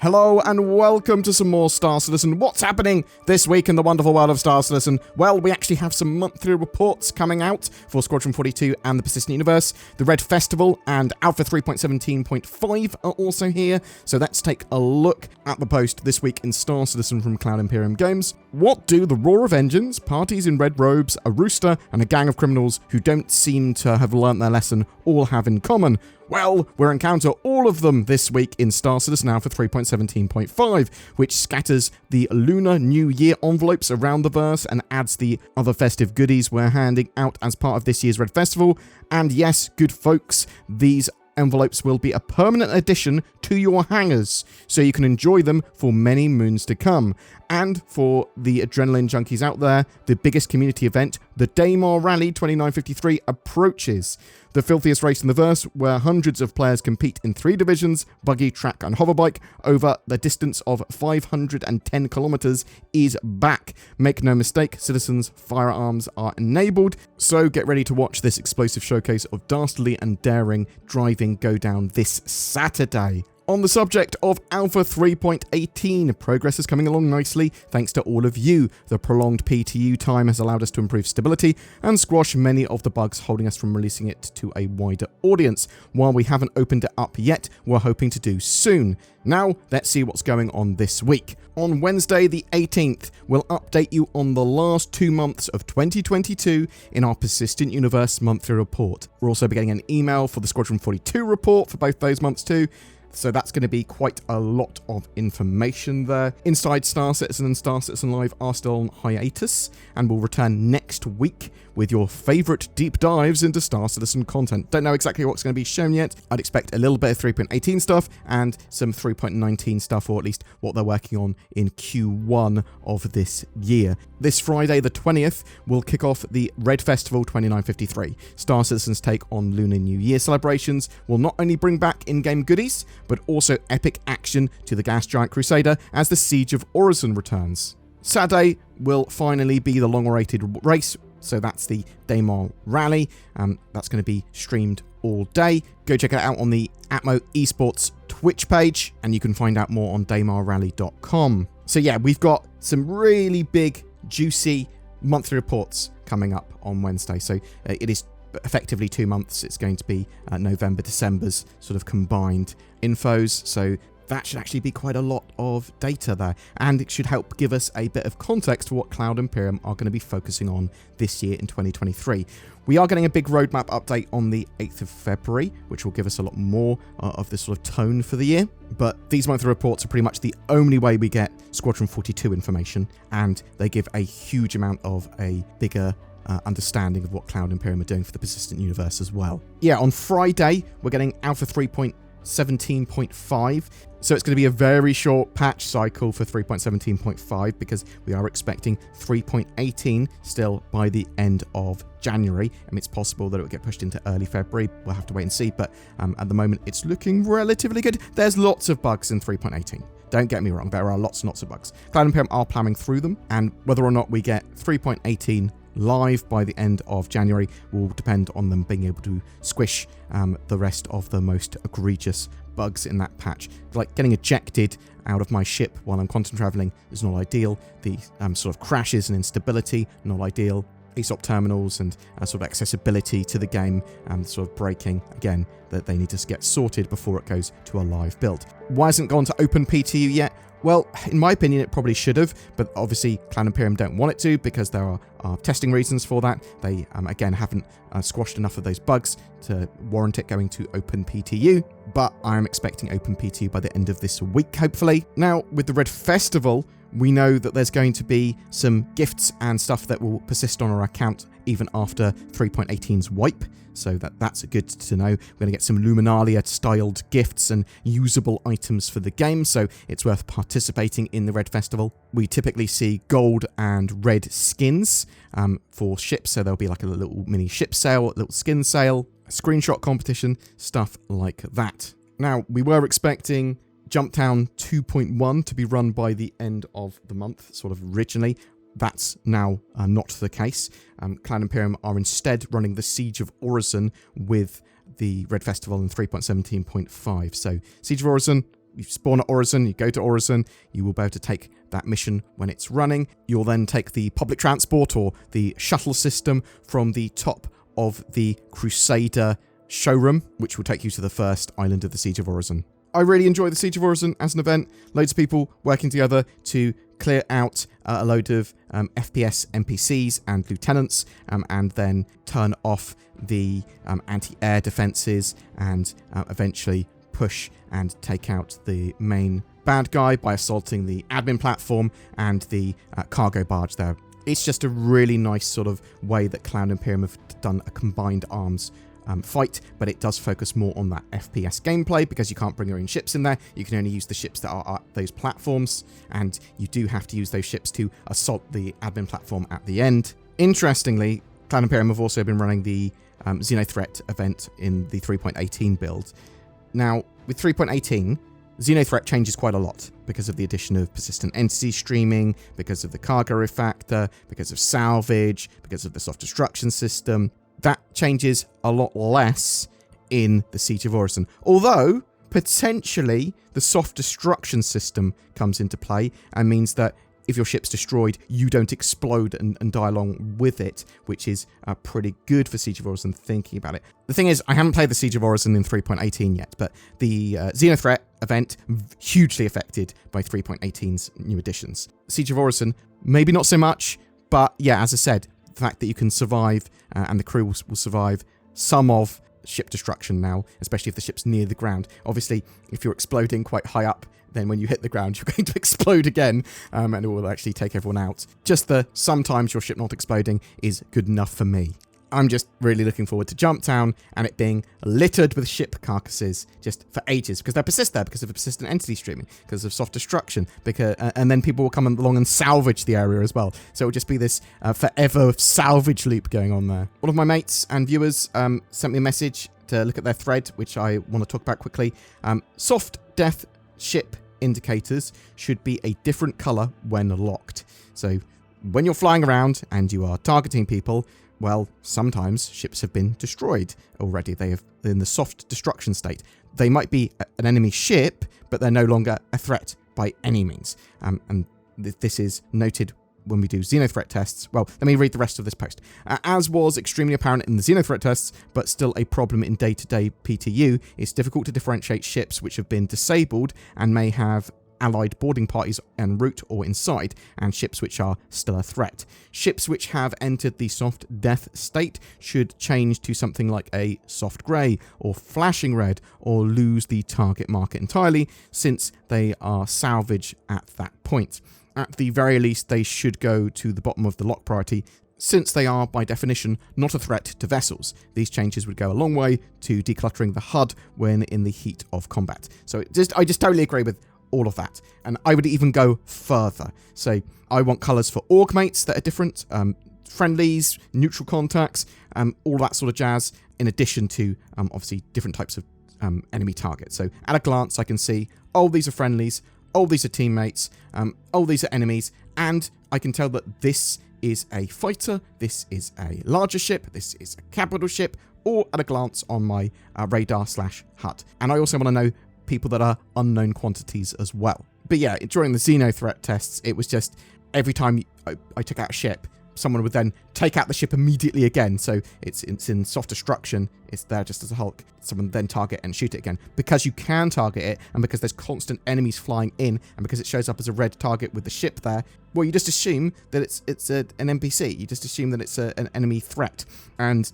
Hello and welcome to some more Star Citizen. What's happening this week in the wonderful world of Star Citizen? Well, we actually have some monthly reports coming out for Squadron 42 and the Persistent Universe. The Red Festival and Alpha 3.17.5 are also here. So let's take a look at the post this week in Star Citizen from Cloud Imperium Games. What do the roar of engines, parties in red robes, a rooster, and a gang of criminals who don't seem to have learnt their lesson all have in common? Well, we'll encounter all of them this week in Star Citizen Alpha 3.17.5, which scatters the Lunar New Year envelopes around the verse and adds the other festive goodies we're handing out as part of this year's Red Festival. And yes, good folks, these envelopes will be a permanent addition to your hangars, so you can enjoy them for many moons to come. And for the adrenaline junkies out there, the biggest community event, the Daymar Rally 2953, approaches. The filthiest race in the verse, where hundreds of players compete in 3 divisions, buggy, track and hoverbike, over the distance of 510 kilometers, is back. Make no mistake, citizens' firearms are enabled, so get ready to watch this explosive showcase of dastardly and daring driving go down this Saturday. On the subject of Alpha 3.18, progress is coming along nicely thanks to all of you. The prolonged PTU time has allowed us to improve stability and squash many of the bugs holding us from releasing it to a wider audience. While we haven't opened it up yet, we're hoping to do soon. Now, let's see what's going on this week. On Wednesday the 18th, we'll update you on the last 2 months of 2022 in our Persistent Universe monthly report. We're also getting an email for the Squadron 42 report for both those months too. So that's going to be quite a lot of information there. Inside Star Citizen and Star Citizen Live are still on hiatus and will return next week with your favourite deep dives into Star Citizen content. Don't know exactly what's going to be shown yet. I'd expect a little bit of 3.18 stuff and some 3.19 stuff, or at least what they're working on in Q1 of this year. This Friday the 20th will kick off the Red Festival 2953. Star Citizen's take on Lunar New Year celebrations will not only bring back in-game goodies, but also epic action to the Gas Giant Crusader as the Siege of Orison returns. Saturday will finally be the long-awaited race, so that's the Daymar Rally. That's going to be streamed all day. Go check it out on the Atmo Esports Twitch page, and you can find out more on daymarrally.com. So yeah, we've got some really big, juicy monthly reports coming up on Wednesday. So it is effectively 2 months. It's going to be November, December's sort of combined infos. So that should actually be quite a lot of data there, and it should help give us a bit of context for what Cloud Imperium are going to be focusing on this year in 2023. We are getting a big roadmap update on the 8th of February, which will give us a lot more of this sort of tone for the year. But these monthly reports are pretty much the only way we get Squadron 42 information, and they give a huge amount of a bigger understanding of what Cloud Imperium are doing for the Persistent Universe as well. Yeah, on Friday, we're getting Alpha 3.17.5. So it's going to be a very short patch cycle for 3.17.5 because we are expecting 3.18 still by the end of January. I mean, it's possible that it will get pushed into early February. We'll have to wait and see. But at the moment, it's looking relatively good. There's lots of bugs in 3.18. Don't get me wrong. There are lots and lots of bugs. Cloud Imperium are plowing through them. And whether or not we get 3.18 live by the end of January will depend on them being able to squish the rest of the most egregious bugs in that patch. Like getting ejected out of my ship while I'm quantum traveling is not ideal. The sort of crashes and instability, not ideal. ASOP terminals and sort of accessibility to the game and sort of breaking, again, that they need to get sorted before it goes to a live build. Why hasn't it gone to open PTU yet? Well, in my opinion, it probably should have, but obviously Cloud Imperium don't want it to because there are testing reasons for that. They, again, haven't squashed enough of those bugs to warrant it going to Open PTU, but I'm expecting Open PTU by the end of this week, hopefully. Now, with the Red Festival, we know that there's going to be some gifts and stuff that will persist on our account even after 3.18's wipe. So that's good to know. We're going to get some Luminalia-styled gifts and usable items for the game, so it's worth participating in the Red Festival. We typically see gold and red skins for ships, so there'll be like a little mini ship sale, a little skin sale, a screenshot competition, stuff like that. Now, we were expecting Jumptown 2.1 to be run by the end of the month, sort of originally. That's now not the case. Cloud Imperium are instead running the Siege of Orison with the Red Festival in 3.17.5. So Siege of Orison, you spawn at Orison, you go to Orison, you will be able to take that mission when it's running. You'll then take the public transport or the shuttle system from the top of the Crusader showroom, which will take you to the first island of the Siege of Orison. I really enjoy the Siege of Orison as an event. Loads of people working together to clear out a load of FPS NPCs and lieutenants, and then turn off the anti-air defenses and eventually push and take out the main bad guy by assaulting the admin platform and the cargo barge there. It's just a really nice sort of way that Cloud Imperium have done a combined arms fight, but it does focus more on that FPS gameplay because you can't bring your own ships in there. You can only use the ships that are at those platforms, and you do have to use those ships to assault the admin platform at the end. Interestingly, Cloud Imperium have also been running the Xenothreat event in the 3.18 build. Now, with 3.18, Xenothreat changes quite a lot because of the addition of persistent entity streaming, because of the cargo refactor, because of salvage, because of the soft destruction system. That changes a lot less in the Siege of Orison. Although, potentially, the soft destruction system comes into play and means that if your ship's destroyed, you don't explode and die along with it, which is pretty good for Siege of Orison thinking about it. The thing is, I haven't played the Siege of Orison in 3.18 yet, but the Xenothreat event, hugely affected by 3.18's new additions. Siege of Orison, maybe not so much, but yeah, as I said, the fact that you can survive and the crew will survive some of ship destruction now, especially if the ship's near the ground. Obviously, if you're exploding quite high up, then when you hit the ground, you're going to explode again, and it will actually take everyone out. Just the sometimes your ship not exploding is good enough for me. I'm just really looking forward to Jump Town and it being littered with ship carcasses just for ages, because they'll persist there because of the persistent entity streaming, because of soft destruction, and then people will come along and salvage the area as well. So it'll just be this forever salvage loop going on there. One of my mates and viewers sent me a message to look at their thread, which I want to talk about quickly. Soft death ship indicators should be a different color when locked. So when you're flying around and you are targeting people, well, sometimes ships have been destroyed already. They have in the soft destruction state. They might be an enemy ship, but they're no longer a threat by any means. And this is noted when we do Xenothreat tests. Well, let me read the rest of this post. As was extremely apparent in the Xenothreat tests, but still a problem in day-to-day PTU, it's difficult to differentiate ships which have been disabled and may have allied boarding parties en route or inside, and ships which are still a threat. Ships which have entered the soft death state should change to something like a soft grey or flashing red, or lose the target marker entirely, since they are salvage at that point. At the very least, they should go to the bottom of the lock priority, since they are, by definition, not a threat to vessels. These changes would go a long way to decluttering the HUD when in the heat of combat. So I just totally agree with all of that. And I would even go further. So I want colours for org mates that are different, friendlies, neutral contacts, all that sort of jazz, in addition to, obviously, different types of enemy targets. So at a glance, I can see, oh, these are friendlies, oh, these are teammates, oh, these are enemies, and I can tell that this is a fighter, this is a larger ship, this is a capital ship, or at a glance on my radar/HUD. And I also want to know people that are unknown quantities as well. But yeah, during the Xenothreat tests, it was just every time I took out a ship, someone would then take out the ship immediately again. So it's in soft destruction, it's there just as a Hulk. Someone would then target and shoot it again. Because you can target it, and because there's constant enemies flying in, and because it shows up as a red target with the ship there, well, you just assume that it's an NPC. You just assume that it's an enemy threat. And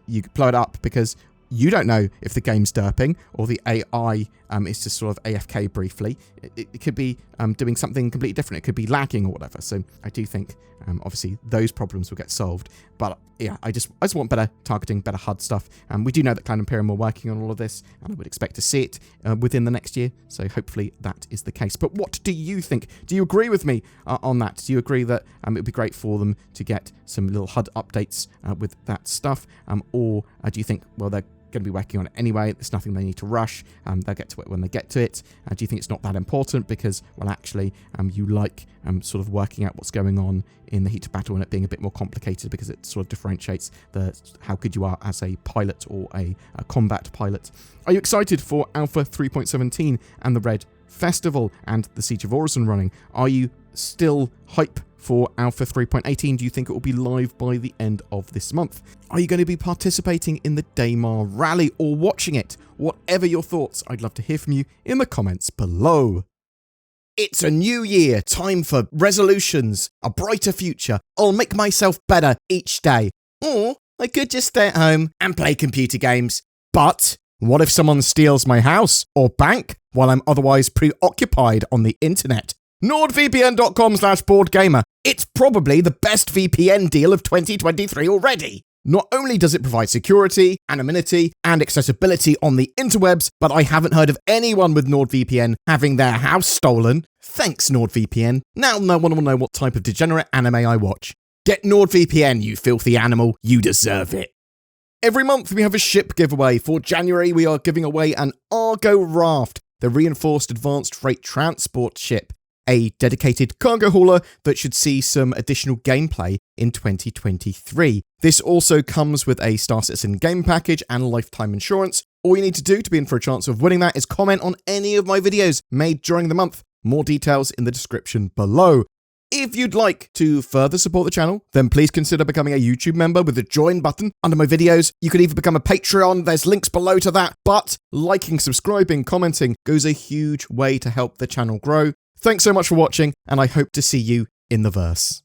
you blow it up because you don't know if the game's derping or the AI is just sort of AFK briefly. It could be doing something completely different. It could be lagging or whatever. So I do think, obviously, those problems will get solved. But yeah, I just want better targeting, better HUD stuff. We do know that Cloud Imperium are working on all of this, and I would expect to see it within the next year. So hopefully that is the case. But what do you think? Do you agree with me on that? Do you agree that it would be great for them to get some little HUD updates with that stuff? Or do you think, well, they're going to be working on it anyway, there's nothing they need to rush, they'll get to it when they get to it? Do you think it's not that important because, well, actually, you like sort of working out what's going on in the heat of battle and it being a bit more complicated because it sort of differentiates how good you are as a pilot or a combat pilot? Are you excited for Alpha 3.17 and the red Festival and the Siege of Orison running. Are you still hype for Alpha 3.18? Do you think it will be live by the end of this month? Are you going to be participating in the Daymar rally or watching it? Whatever your thoughts, I'd love to hear from you in the comments below. It's a new year, time for resolutions, a brighter future. I'll make myself better each day. Or I could just stay at home and play computer games. But what if someone steals my house or bank while I'm otherwise preoccupied on the internet? NordVPN.com/BoredGamer. It's probably the best VPN deal of 2023 already. Not only does it provide security, anonymity, and accessibility on the interwebs, but I haven't heard of anyone with NordVPN having their house stolen. Thanks, NordVPN. Now no one will know what type of degenerate anime I watch. Get NordVPN, you filthy animal. You deserve it. Every month we have a ship giveaway. For January, we are giving away an Argo Raft, the reinforced advanced freight transport ship, a dedicated cargo hauler that should see some additional gameplay in 2023. This also comes with a Star Citizen game package and lifetime insurance. All you need to do to be in for a chance of winning that is comment on any of my videos made during the month. More details in the description below. If you'd like to further support the channel, then please consider becoming a YouTube member with the join button under my videos. You could even become a Patreon, there's links below to that. But liking, subscribing, commenting goes a huge way to help the channel grow. Thanks so much for watching, and I hope to see you in the verse.